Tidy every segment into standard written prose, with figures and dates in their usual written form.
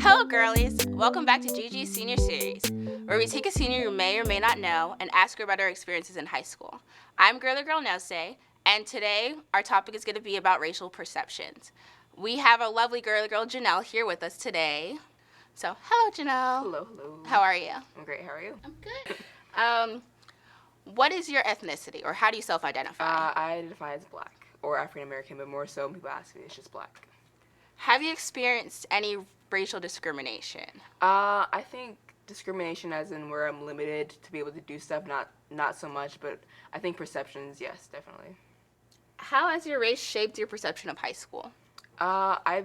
Hello, girlies! Welcome back to Gigi's Senior Series, where we take a senior you may or may not know and ask her about her experiences in high school. I'm Girly Jenelle, and today our topic is going to be about racial perceptions. We have a lovely girly girl, Jenelle, here with us today. So, hello, Jenelle. Hello, hello. How are you? I'm great. How are you? I'm good. What is your ethnicity, or how do you self-identify? I identify as black or African American, but more so when people ask me, it's just black. Have you experienced any racial discrimination? I think discrimination as in where I'm limited to be able to do stuff, not so much, but I think perceptions, yes, definitely. How has your race shaped your perception of high school? I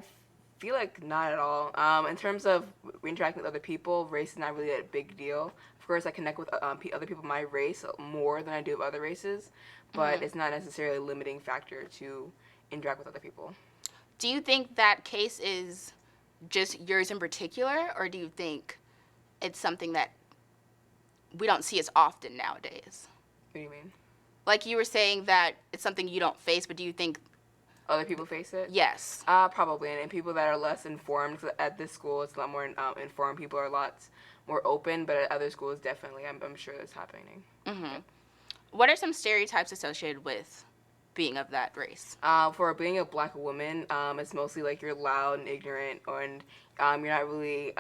feel like not at all. In terms of interacting with other people, race is not really a big deal. Of course, I connect with other people my race more than I do of other races, but it's not necessarily a limiting factor to interact with other people. Do you think that case is just yours in particular, or do you think it's something that we don't see as often nowadays? What do you mean? Like you were saying that it's something you don't face, but do you think other people face it? Yes. Probably, and people that are less informed. At this school, it's a lot more informed. People are a lot more open, but at other schools, definitely, I'm sure that's happening. Mm-hmm. Yeah. What are some stereotypes associated with being of that race? For being a black woman, it's mostly like you're loud and ignorant, and you're not really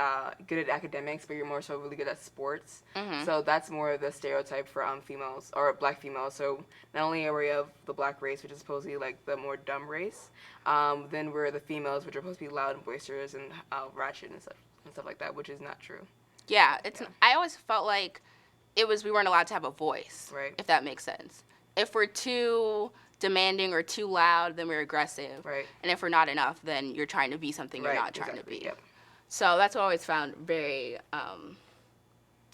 good at academics, but you're more so really good at sports. Mm-hmm. So that's more of the stereotype for females, or black females. So not only are we of the black race, which is supposedly like the more dumb race, then we're the females, which are supposed to be loud and boisterous and ratchet and stuff like that, which is not true. Yeah, I always felt like we weren't allowed to have a voice, right? If that makes sense. If we're too demanding or too loud, then we're aggressive. Right. And if we're not enough, then you're trying to be something you're not trying to be. Yep. So that's what I always found very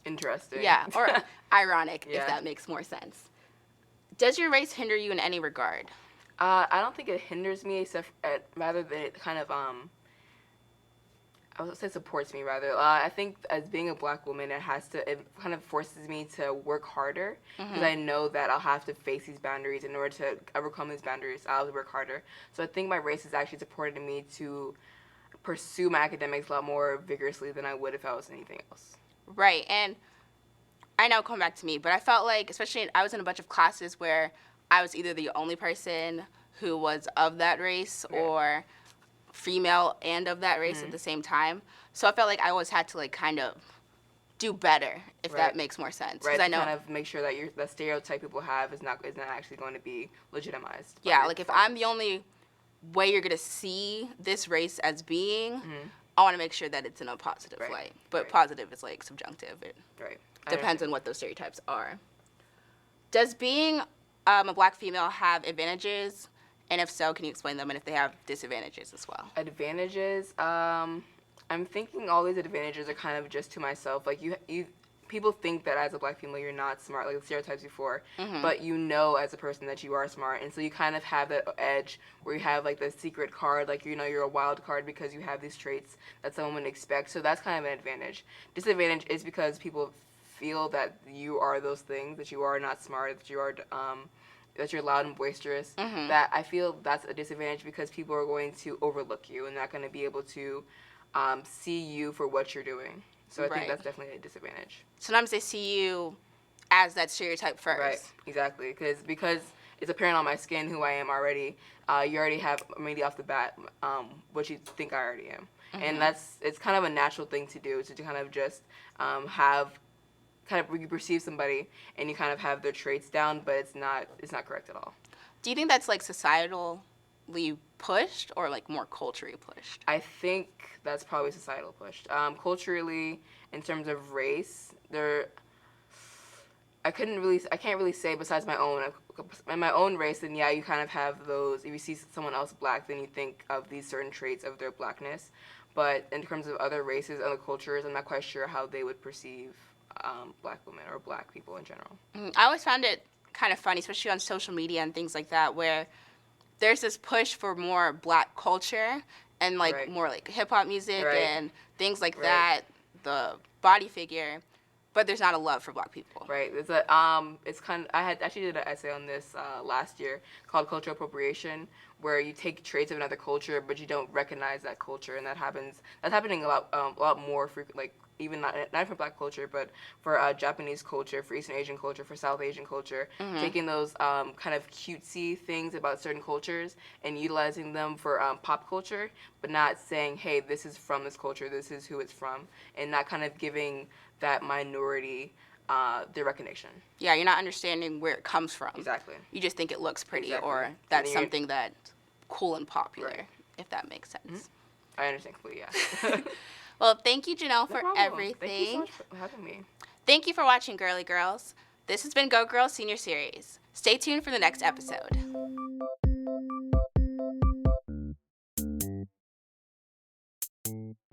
interesting. Yeah, or ironic, if that makes more sense. Does your race hinder you in any regard? I don't think it hinders me, except rather that it kind of I would say supports me rather. I think as being a black woman, it kind of forces me to work harder because I know that I'll have to face these boundaries. In order to overcome these boundaries, I'll have to work harder. So I think my race has actually supported me to pursue my academics a lot more vigorously than I would if I was anything else. Right, and I know, come back to me, but I felt like, especially I was in a bunch of classes where I was either the only person who was of that race or female and of that race at the same time. So I felt like I always had to like kind of do better, if that makes more sense. Right, I know, kind of make sure that the stereotype people have is not actually going to be legitimized. Yeah, like if I'm the only way you're going to see this race as being, I want to make sure that it's in a positive light. But positive is like subjunctive. It depends on what those stereotypes are. Does being a black female have advantages? And if so, can you explain them, and if they have disadvantages as well? Advantages? I'm thinking all these advantages are kind of just to myself. Like people think that as a black female you're not smart, like the stereotypes before, but you know as a person that you are smart, and so you kind of have that edge where you have like the secret card, like you're a wild card because you have these traits that someone would expect. So that's kind of an advantage. Disadvantage is because people feel that you are those things, that you are not smart, that you are that you're loud and boisterous, that I feel that's a disadvantage because people are going to overlook you and not going to be able to see you for what you're doing. So I think that's definitely a disadvantage. Sometimes they see you as that stereotype first. Right, exactly. Because it's apparent on my skin who I am already. You already have maybe off the bat what you think I already am. And it's kind of a natural thing to do, to kind of just you perceive somebody and you kind of have their traits down, but it's not correct at all. Do you think that's like societally pushed or like more culturally pushed? I think that's probably societal pushed. Culturally, in terms of race, I can't really say besides my own race. Then yeah, you kind of have those. If you see someone else black, then you think of these certain traits of their blackness. But in terms of other races, other cultures, I'm not quite sure how they would perceive black women or black people in general. I always found it kind of funny, especially on social media and things like that, where there's this push for more black culture and like more like hip hop music and things like that, the body figure. but there's not a love for Black people. Right. It's kind of, I had actually did an essay on this last year called Cultural Appropriation, where you take traits of another culture, but you don't recognize that culture, and that's happening a lot more frequent, like even not for Black culture, but for Japanese culture, for Eastern Asian culture, for South Asian culture, taking those kind of cutesy things about certain cultures and utilizing them for pop culture, but not saying, hey, this is from this culture, this is who it's from, and not kind of giving that minority the recognition. Yeah, you're not understanding where it comes from. Exactly. You just think it looks pretty, or that's something that's cool and popular, if that makes sense. I understand completely, yeah. Well, thank you, Jenelle, for everything. Thank you so much for having me. Thank you for watching, Girly Girls. This has been Go Girls Senior Series. Stay tuned for the next episode.